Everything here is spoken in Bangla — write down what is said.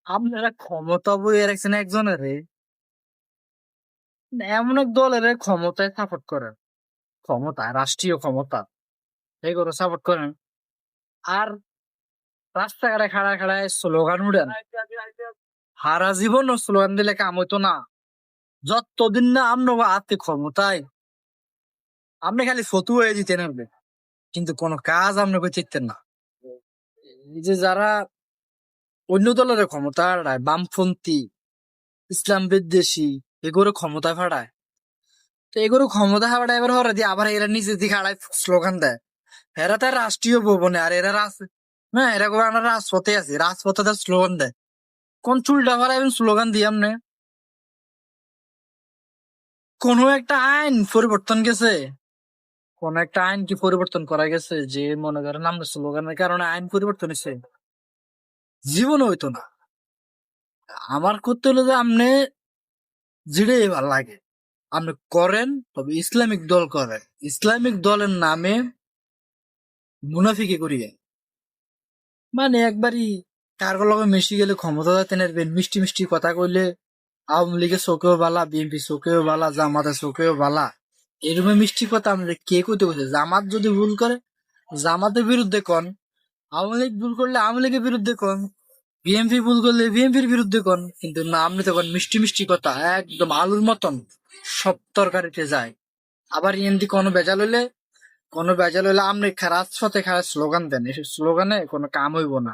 আপনারা ক্ষমতা বইয়ে রাখছেন একজনের, এমন এক দলের ক্ষমতায় সাপোর্ট করেন, ক্ষমতায় রাষ্ট্রীয় ক্ষমতা এগুলো সাপোর্ট করেন, আর রাস্তাঘাটে খাড়া খাড়ায় স্লোগান উড়েন। সারা জীবন স্লোগান দিলে কাম হইতো না। যতদিন না আমরা হাতে ক্ষমতায়, আপনি খালি ফতু হয়ে দিতেন হবে, কিন্তু কোনো কাজ আপনি করতেন না। এই যে যারা অন্য দলের ক্ষমতা হারায়, বামপন্থী ইসলাম বিদ্বেষী, এগুলো ক্ষমতা ফাড়ায়। তো এগুলো ক্ষমতা হারায় এবার হরে দিয়ে আবার এরা নিজের দিকে হারায় স্লোগান দেয়। এরা তার রাষ্ট্রীয় ভবনে, আর এরা না, এরা করে আমরা রাজপথে আছি, রাজপথে তার স্লোগান দেয়। কোন চুলটা ফাড়ায় স্লোগান দিয়ে আপনি? কোন একটা আইন পরিবর্তন গেছে? কোন একটা আইন কি পরিবর্তন করা গেছে যে মনে করেন আমরা স্লোগানের কারণে আইন পরিবর্তন হয়েছে? জীবন হইতো না। আমার করতে হলো যে আপনি যেটা ভালো লাগে আপনি করেন, তবে ইসলামিক দল করেন। ইসলামিক দলের নামে মুনাফিকি করিয়ে, মানে একবারই কার লগে মিশি গেলে ক্ষমতা যাতে নেবেন, মিষ্টি মিষ্টি কথা কইলে আওয়ামী লীগের চোখেও বালা, বিএনপি চোখেও বালা, জামাতের চোখেও বালা। এরকম মিষ্টি কথা আমাদের কে কইতে বলছে? জামাত যদি ভুল করে জামাতের বিরুদ্ধে কন, আওয়ামী লীগ ভুল করলে আওয়ামী লীগের বিরুদ্ধে কন, বিএনপি ভুল করলে বিএনপির বিরুদ্ধে কন, কিন্তু না, আপনি তখন মিষ্টি মিষ্টি কথা একদম আলুর মতন সব তরকারিতে যায়। আবার এমনি কোনো বেজাল হইলে আপনি রাজপথে খারাপ স্লোগান দেন, এসব স্লোগানে কোনো কাম হইব না।